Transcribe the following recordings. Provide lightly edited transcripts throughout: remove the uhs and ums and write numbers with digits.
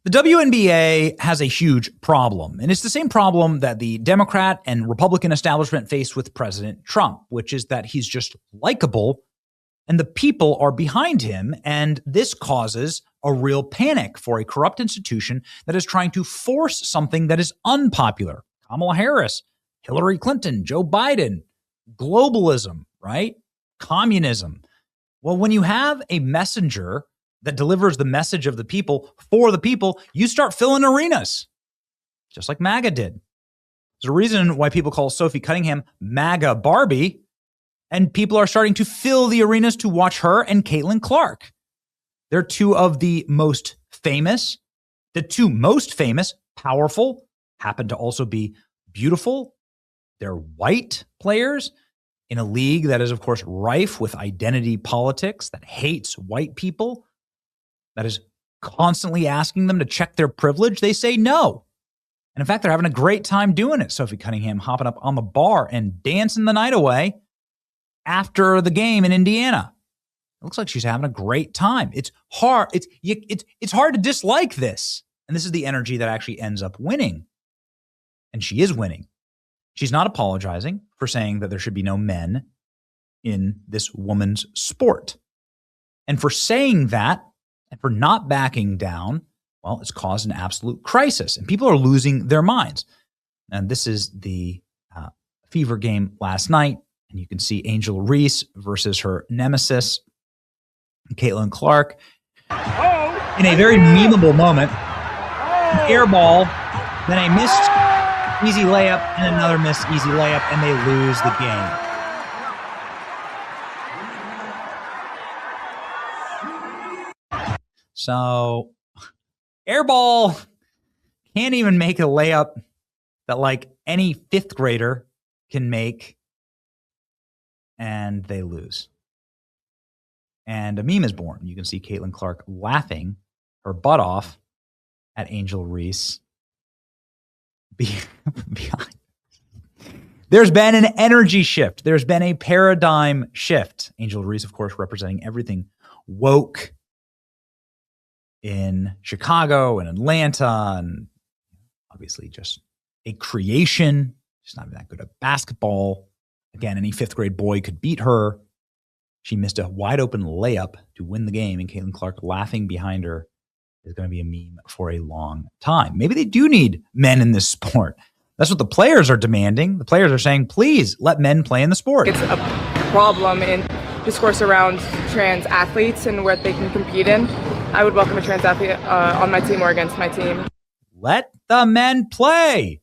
The WNBA has a huge problem, and it's the same problem that the Democrat and Republican establishment faced with President Trump, which is that he's just likable and the people are behind him, and this causes a real panic for a corrupt institution that is trying to force something that is unpopular. Kamala Harris, Hillary Clinton, Joe Biden, globalism, right? Communism. Well, when you have a messenger that delivers the message of the people for the people, you start filling arenas, just like MAGA did. There's a reason why people call Sophie Cunningham MAGA Barbie, and people are starting to fill the arenas to watch her and Caitlin Clark. They're two of the most famous, powerful, happen to also be beautiful. They're white players in a league that is, of course, rife with identity politics, that hates white people, that is constantly asking them to check their privilege. They say no. And in fact, they're having a great time doing it. Sophie Cunningham hopping up on the bar and dancing the night away after the game in Indiana. It looks like she's having a great time. It's hard. It's hard to dislike this. And this is the energy that actually ends up winning. And she is winning. She's not apologizing for saying that there should be no men in this woman's sport. And for saying that, and for not backing down, well, it's caused an absolute crisis, and people are losing their minds. And this is the Fever game last night, and you can see Angel Reese versus her nemesis, Caitlin Clark, in a very memeable moment. An air ball, then a missed easy layup, and another missed easy layup, and they lose the game. So, airball can't even make a layup that like any fifth grader can make, and they lose. And a meme is born. You can see Caitlin Clark laughing her butt off at Angel Reese behind. There's been an energy shift. There's been a paradigm shift. Angel Reese, of course, representing everything woke in Chicago and Atlanta, and obviously just a creation. She's not even that good at basketball. Again, any fifth grade boy could beat her. She missed a wide open layup to win the game, and Caitlin Clark laughing behind her is going to be a meme for a long time. Maybe they do need men in this sport. That's what the players are demanding. The players are saying, please let men play in the sport. It's a problem in discourse around trans athletes and what they can compete in. I would welcome a trans athlete on my team or against my team. Let the men play.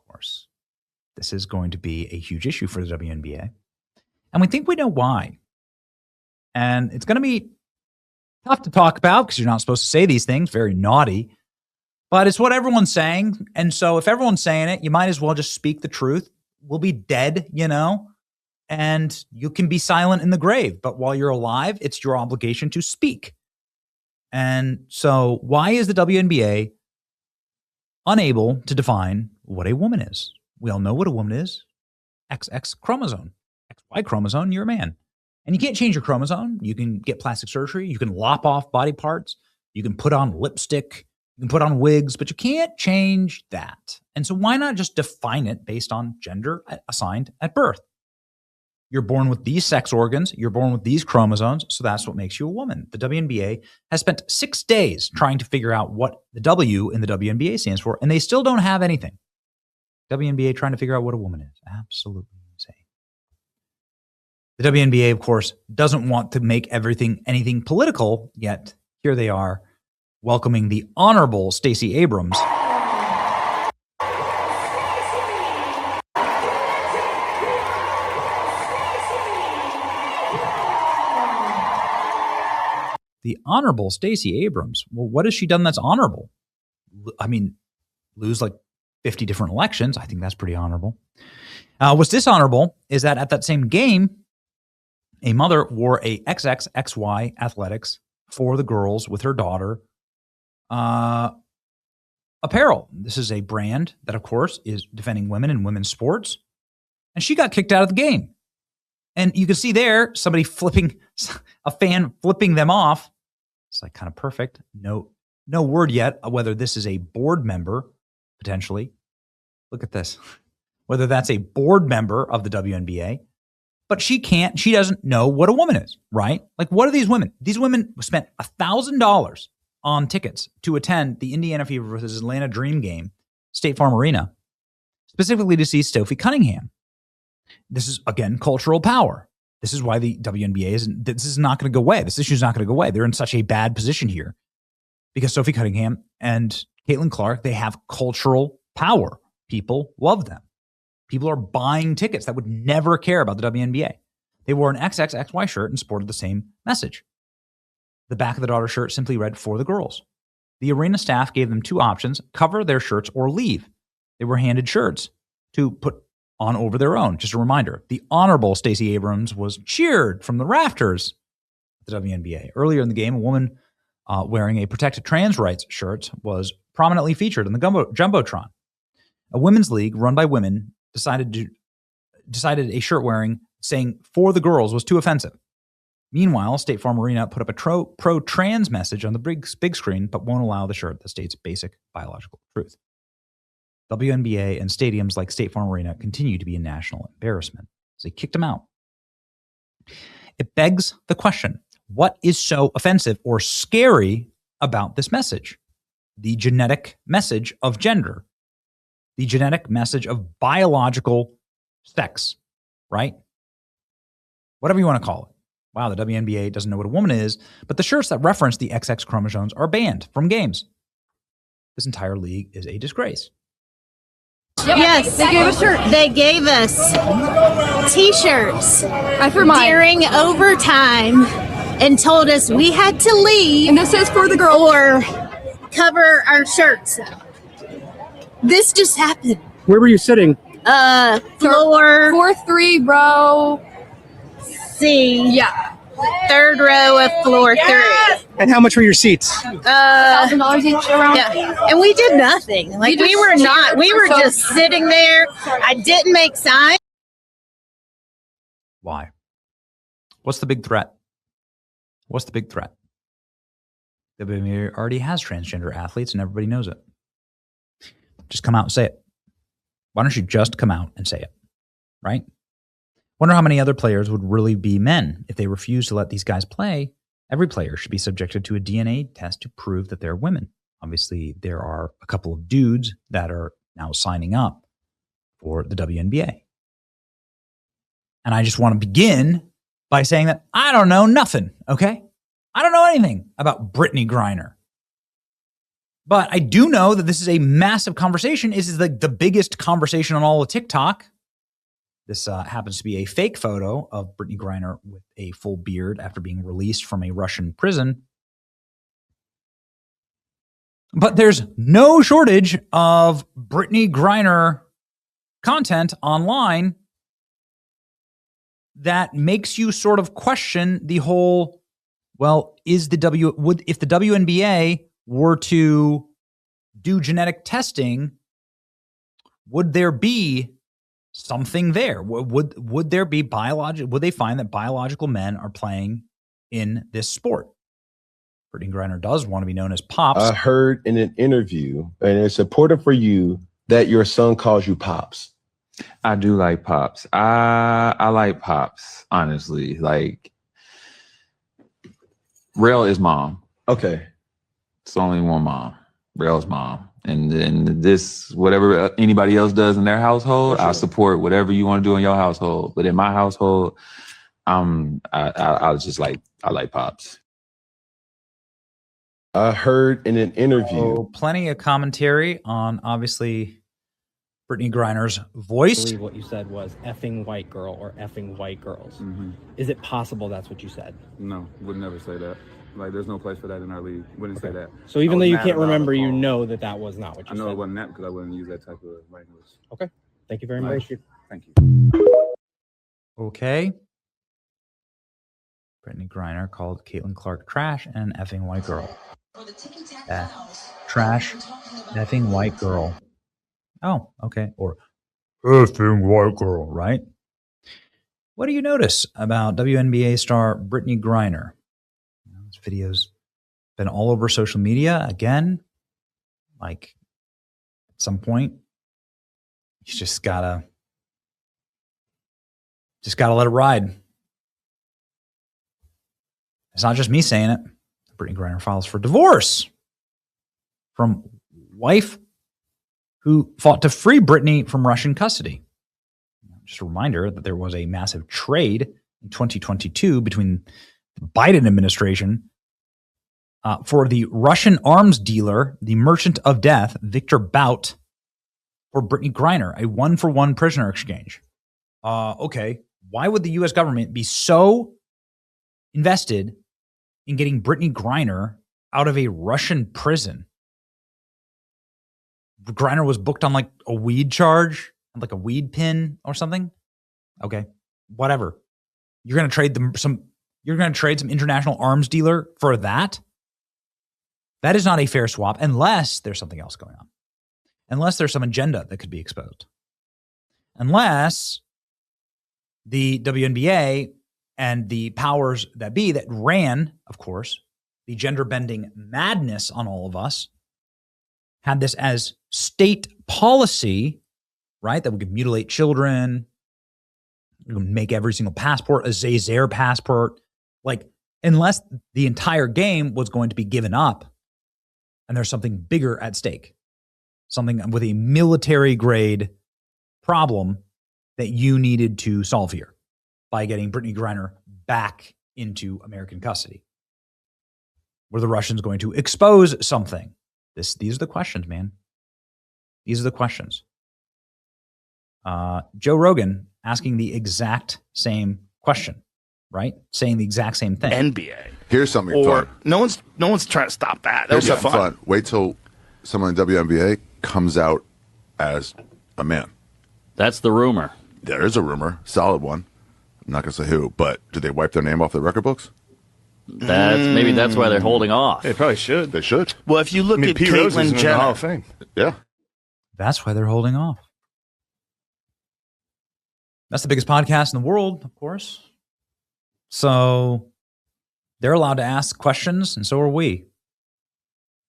Of course, this is going to be a huge issue for the WNBA. And we think we know why. And it's going to be tough to talk about because you're not supposed to say these things, very naughty. But it's what everyone's saying. And so if everyone's saying it, you might as well just speak the truth. We'll be dead, and you can be silent in the grave. But while you're alive, it's your obligation to speak. And so why is the WNBA unable to define what a woman is? We all know what a woman is. XX chromosome. XY chromosome, you're a man. And you can't change your chromosome. You can get plastic surgery. You can lop off body parts. You can put on lipstick. You can put on wigs, but you can't change that. And so why not just define it based on gender assigned at birth? You're born with these sex organs. You're born with these chromosomes. So that's what makes you a woman. The WNBA has spent 6 days trying to figure out what the W in the WNBA stands for, and they still don't have anything. WNBA trying to figure out what a woman is. Absolutely insane. The WNBA, of course, doesn't want to make anything political, yet here they are welcoming the Honorable Stacey Abrams. The Honorable Stacey Abrams. Well, what has she done that's honorable? I mean, lose like 50 different elections. I think that's pretty honorable. What's dishonorable is that at that same game, a mother wore a XXXY athletics for the girls with her daughter apparel. This is a brand that, of course, is defending women in women's sports. And she got kicked out of the game. And you can see there, a fan flipping them off. It's like kind of perfect. No No word yet whether this is a board member, potentially. Look at this. Whether that's a board member of the WNBA. But she doesn't know what a woman is, right? Like, what are these women? These women spent $1,000 on tickets to attend the Indiana Fever versus Atlanta Dream game, State Farm Arena, specifically to see Sophie Cunningham. This is, again, cultural power. This is why the WNBA this is not going to go away. This issue is not going to go away. They're in such a bad position here because Sophie Cunningham and Caitlin Clark, they have cultural power. People love them. People are buying tickets that would never care about the WNBA. They wore an XXXY shirt and sported the same message. The back of the daughter shirt simply read, "For the girls." The arena staff gave them two options: cover their shirts or leave. They were handed shirts to put on over their own. Just a reminder, the Honorable Stacey Abrams was cheered from the rafters at the WNBA. Earlier in the game, a woman wearing a protected trans rights shirt was prominently featured in the Jumbotron. A women's league run by women decided a shirt wearing saying "For the girls" was too offensive. Meanwhile, State Farm Arena put up a pro-trans message on the big screen, but won't allow the shirt that states basic biological truth. WNBA and stadiums like State Farm Arena continue to be a national embarrassment. So they kicked them out. It begs the question, what is so offensive or scary about this message? The genetic message of gender. The genetic message of biological sex, right? Whatever you want to call it. Wow, the WNBA doesn't know what a woman is, but the shirts that reference the XX chromosomes are banned from games. This entire league is a disgrace. Yes, they gave us shirts. They gave us T-shirts I threw mine. during overtime and told us we had to leave. And this says "For the girls" or cover our shirts. This just happened. Where were you sitting? Floor 4-3 row. C. Yeah. Third row of floor 3. And how much were your seats? $1,000 each around. Yeah, and we did nothing. Like we were just sitting there. I didn't make signs. Why? What's the big threat? What's the big threat? The WNBA already has transgender athletes and everybody knows it. Just come out and say it. Why don't you just come out and say it? Right? Wonder how many other players would really be men if they refuse to let these guys play. Every player should be subjected to a DNA test to prove that they're women. Obviously, there are a couple of dudes that are now signing up for the WNBA. And I just want to begin by saying that I don't know nothing, okay? I don't know anything about Brittany Griner. But I do know that this is a massive conversation. This is like the biggest conversation on all of TikTok. This happens to be a fake photo of Brittany Griner with a full beard after being released from a Russian prison. But there's no shortage of Brittany Griner content online that makes you sort of question the whole, well, if the WNBA were to do genetic testing, would there be something there? Would there be would they find that biological men are playing in this sport? Brittany Griner does want to be known as Pops. I heard in an interview, and it's important for you, that your son calls you Pops. I do like Pops. I like Pops, honestly. Like, Rail is mom. Okay. It's only one mom. Rail's mom. And then this, whatever anybody else does in their household, sure, I support whatever you want to do in your household. But in my household, I like Pops. I heard in an interview. Plenty of commentary on, obviously, Brittany Griner's voice. I believe what you said was effing white girl or effing white girls. Mm-hmm. Is it possible that's what you said? No, would never say that. Like, there's no place for that in our league. Wouldn't say that. So even though you can't remember, you know that was not what you said. I know it wasn't that because I wouldn't use that type of language. Okay. Thank you very much. Thank you. Okay. Brittany Griner called Caitlin Clark trash and effing white girl. Trash, effing white girl. Oh, okay. Or effing white girl, right? What do you notice about WNBA star Brittany Griner? This video's Been all over social media again. Like, at some point, you just gotta let it ride. It's not just me saying it. Brittany Griner files for divorce from wife who fought to free Brittany from Russian custody. Just a reminder that there was a massive trade in 2022 between the Biden administration for the Russian arms dealer, the merchant of death, Victor Bout, for Brittany Griner, a 1-for-1 prisoner exchange. Okay, why would the U.S. government be so invested in getting Brittany Griner out of a Russian prison? Griner was booked on like a weed charge, like a weed pin or something. Okay, whatever. You're going to trade some international arms dealer for that? That is not a fair swap unless there's something else going on. Unless there's some agenda that could be exposed. Unless the WNBA and the powers that be that ran, of course, the gender-bending madness on all of us, had this as state policy, right? That we could mutilate children, make every single passport a Zazer passport. Like, unless the entire game was going to be given up and there's something bigger at stake, something with a military-grade problem that you needed to solve here by getting Brittany Griner back into American custody. Were the Russians going to expose something? These are the questions, man. These are the questions. Joe Rogan asking the exact same question, right? Saying the exact same thing. NBA. Here's something or fun. No one's trying to stop that. Here's something fun. Wait till someone in WNBA comes out as a man. That's the rumor. There is a rumor, solid one. I'm not going to say who, but did they wipe their name off the record books? Maybe that's why they're holding off. They probably should. They should. Well, if you look at Pete Rose is Caitlyn in the Hall of Jenner, Fame. Yeah. That's why they're holding off. That's the biggest podcast in the world, of course. So they're allowed to ask questions, and so are we.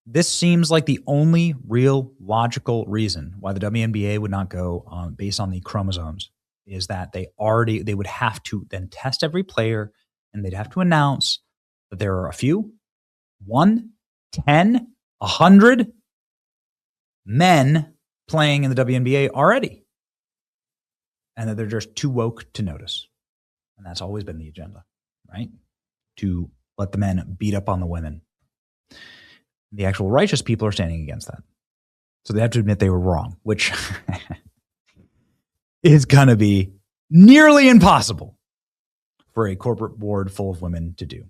This seems like the only real logical reason why the WNBA would not go based on the chromosomes is that they would have to then test every player, and they'd have to announce that there are a few, 1, 10, 100 men playing in the WNBA already, and that they're just too woke to notice. And that's always been the agenda, right? To let the men beat up on the women. The actual righteous people are standing against that. So they have to admit they were wrong, which is going to be nearly impossible for a corporate board full of women to do.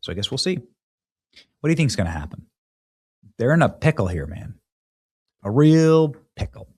So I guess we'll see. What do you think is going to happen? They're in a pickle here, man. A real pickle.